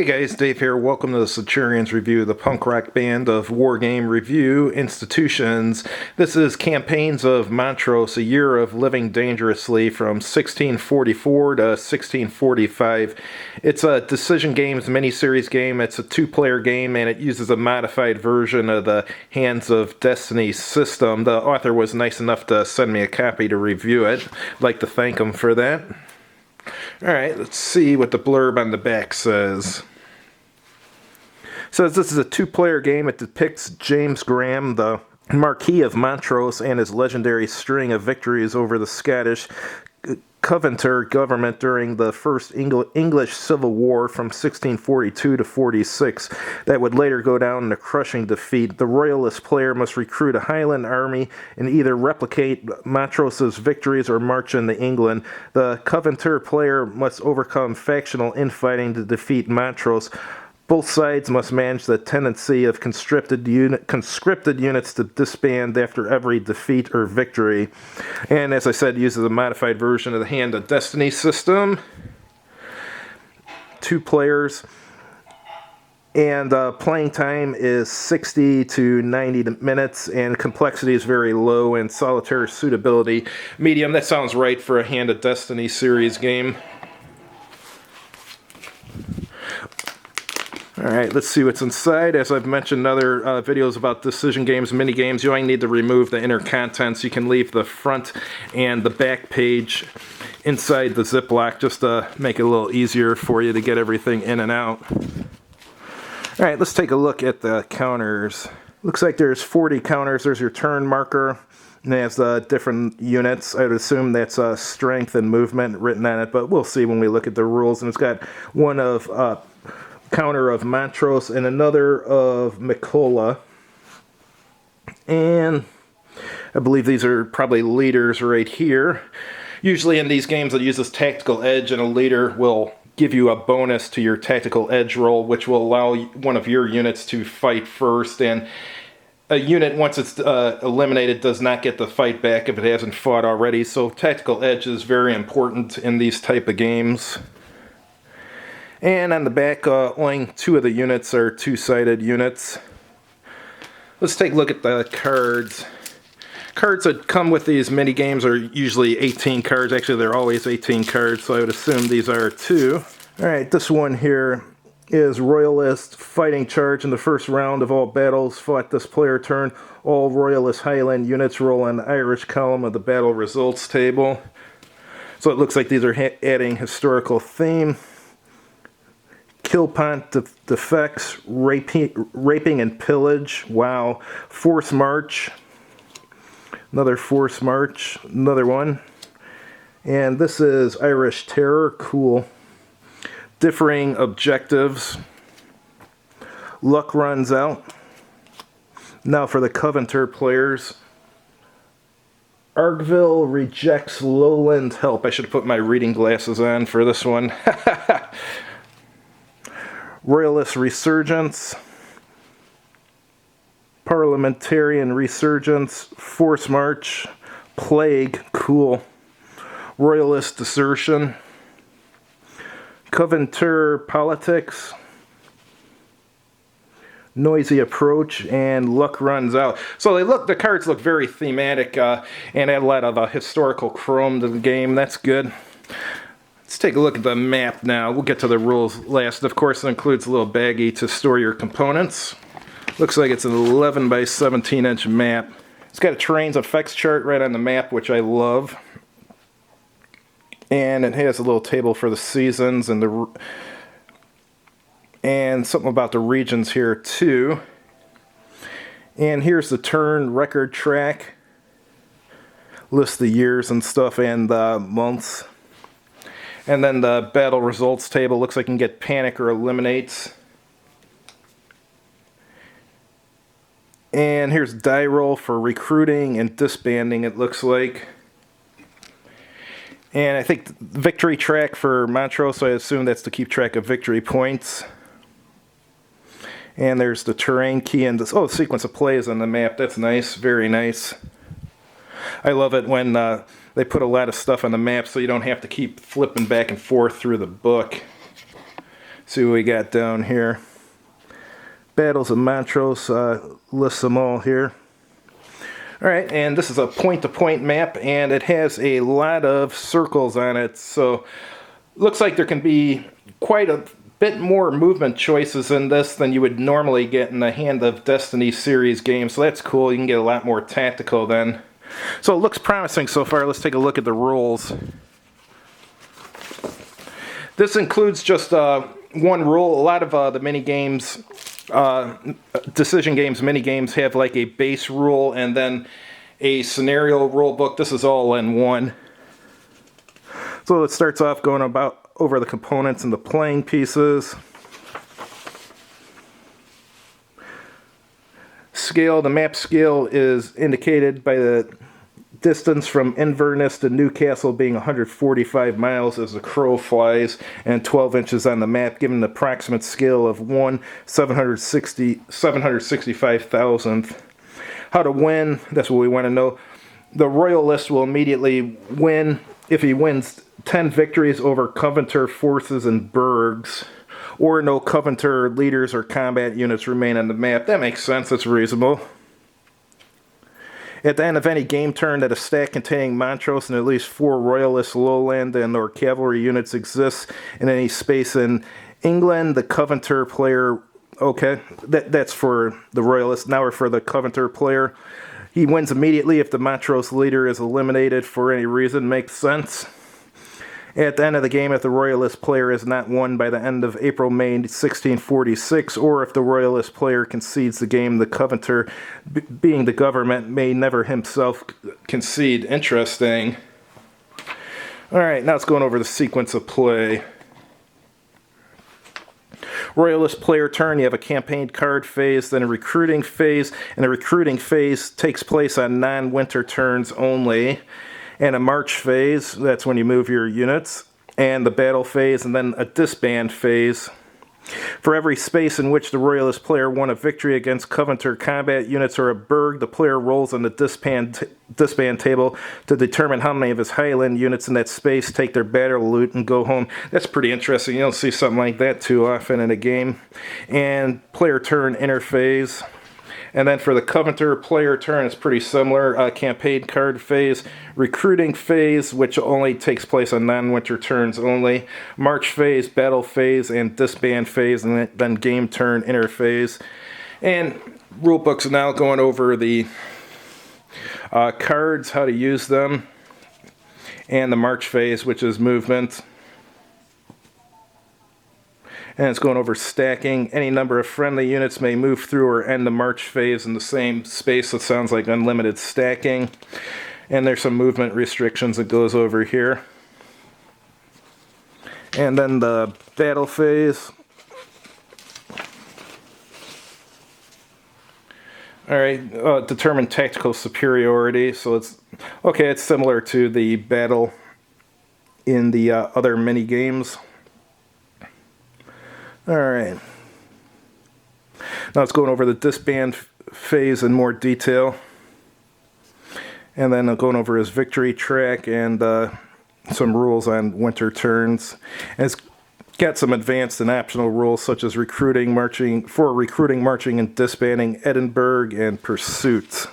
Hey guys, Dave here. Welcome to the Centurions Review, the punk rock band of wargame review institutions. This is Campaigns of Montrose, a year of living dangerously from 1644 to 1645. It's a Decision Games miniseries game. It's a two-player game, and it uses a modified version of the Hands of Destiny system. The author was nice enough to send me a copy to review it. I'd like to thank him for that. Alright, let's see what the blurb on the back says. It says this is a two-player game. It depicts James Graham, the Marquis of Montrose, and his legendary string of victories over the Scottish Covenanter government during the First English Civil War from 1642 to 46 that would later go down in a crushing defeat. The Royalist player must recruit a Highland army and either replicate Montrose's victories or march into England. The Covenanter player must overcome factional infighting to defeat Montrose. Both sides must manage the tendency of conscripted units to disband after every defeat or victory. And as I said, uses a modified version of the Hand of Destiny system. 2 players. And playing time is 60 to 90 minutes, and complexity is very low, and solitaire suitability medium. That sounds right for a Hand of Destiny series game. Alright, let's see what's inside. As I've mentioned in other videos about decision games, mini-games, you only need to remove the inner contents. You can leave the front and the back page inside the Ziploc just to make it a little easier for you to get everything in and out. Alright, let's take a look at the counters. Looks like there's 40 counters. There's your turn marker. And it has different units. I would assume that's strength and movement written on it, but we'll see when we look at the rules. And it's got one of counter of Montrose and another of Mikola, and I believe these are probably leaders right here. Usually in these games it uses tactical edge, and a leader will give you a bonus to your tactical edge roll, which will allow one of your units to fight first, and a unit, once it's eliminated, does not get the fight back if it hasn't fought already. So tactical edge is very important in these type of games. And on the back, only 2 of the units are two-sided units. Let's take a look at the cards. Cards that come with these mini games are usually 18 cards. Actually, they're always 18 cards, so I would assume these are 2. Alright, this one here is Royalist Fighting Charge. In the first round of all battles fought this player turn, all Royalist Highland units roll on the Irish column of the battle results table. So it looks like these are adding historical theme. Killpont defects, raping and pillage. Wow. Force march. Another force march. Another one. And this is Irish terror. Cool. Differing objectives. Luck runs out. Now for the Covenanter players. Argyll rejects lowland help. I should put my reading glasses on for this one. Royalist Resurgence, Parliamentarian Resurgence, Force March, Plague, cool, Royalist Desertion, Covenanter Politics, Noisy Approach, and Luck Runs Out. So the cards look very thematic and add a lot of historical chrome to the game. That's good. Let's take a look at the map now. We'll get to the rules last. Of course, it includes a little baggie to store your components. Looks like it's an 11 by 17 inch map. It's got a terrain's effects chart right on the map, which I love. And it has a little table for the seasons and something about the regions here too. And here's the turn record track. Lists the years and stuff and the months. And then the battle results table looks like you can get panic or eliminates. And here's die roll for recruiting and disbanding, it looks like. And I think victory track for Montrose, so I assume that's to keep track of victory points. And there's the terrain key and this, sequence of plays on the map. That's nice, very nice. I love it when they put a lot of stuff on the map so you don't have to keep flipping back and forth through the book. See what we got down here. Battles of Montrose, lists them all here. Alright, and this is a point-to-point map, and it has a lot of circles on it, so looks like there can be quite a bit more movement choices in this than you would normally get in the Hand of Destiny series game, so that's cool. You can get a lot more tactical then. So it looks promising so far. Let's take a look at the rules. This includes just one rule. A lot of the mini-games, decision games, mini-games have like a base rule and then a scenario rule book. This is all in one. So it starts off going over the components and the playing pieces. Scale, the map scale is indicated by the distance from Inverness to Newcastle being 145 miles as the crow flies, and 12 inches on the map, giving an approximate scale of 765,000th. How to win, that's what we want to know. The Royalist will immediately win if he wins 10 victories over Covenanter forces and burgs, or no Covenanter leaders or combat units remain on the map. That makes sense, that's reasonable. At the end of any game turn that a stack containing Montrose and at least 4 Royalist lowland and or cavalry units exists in any space in England, the Covenanter player, okay, that's for the Royalist. Now we're for the Covenanter player. He wins immediately if the Montrose leader is eliminated for any reason. Makes sense. At the end of the game, if the Royalist player is not won by the end of April-May 1646, or if the Royalist player concedes the game, the Covenanter, being the government, may never himself concede. Interesting. Alright, now it's going over the sequence of play. Royalist player turn, you have a campaign card phase, then a recruiting phase, and the recruiting phase takes place on non-winter turns only. And a march phase, that's when you move your units, and the battle phase, and then a disband phase. For every space in which the Royalist player won a victory against Covenanter combat units or a burg, the player rolls on the disband table to determine how many of his Highland units in that space take their battle loot and go home. That's pretty interesting. You don't see something like that too often in a game. And player turn interphase. And then for the Covenanter player turn, it's pretty similar. Campaign card phase, recruiting phase, which only takes place on non-winter turns only, march phase, battle phase, and disband phase, and then game turn interphase. And rulebooks are now going over the cards, how to use them, and the march phase, which is movement. And it's going over stacking. Any number of friendly units may move through or end the march phase in the same space. So it sounds like unlimited stacking. And there's some movement restrictions that goes over here. And then the battle phase. Alright, determine tactical superiority. So it's similar to the battle in the other mini games. Alright, now it's going over the disband phase in more detail, and then going over his victory track and some rules on winter turns. And it's got some advanced and optional rules such as recruiting, marching, and disbanding, Edinburgh, and pursuit.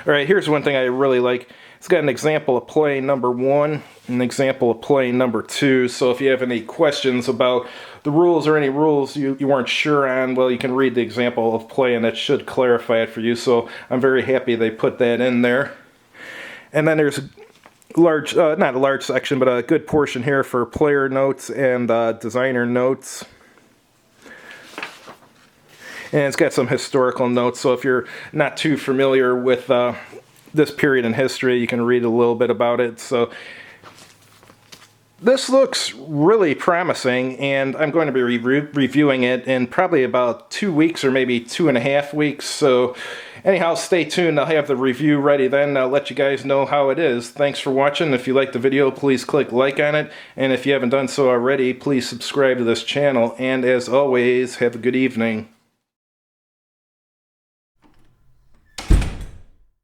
Alright, here's one thing I really like. It's got an example of play number 1, an example of play number 2. So if you have any questions about the rules or any rules you weren't sure on, well, you can read the example of play and that should clarify it for you. So I'm very happy they put that in there. And then there's a large, not a large section, but a good portion here for player notes and designer notes. And it's got some historical notes, so if you're not too familiar with this period in history, you can read a little bit about it. So this looks really promising, and I'm going to be reviewing it in probably about 2 weeks or maybe 2.5 weeks. So anyhow, stay tuned. I'll have the review ready then. I'll let you guys know how it is. Thanks for watching. If you liked the video, please click like on it. And if you haven't done so already, please subscribe to this channel. And as always, have a good evening.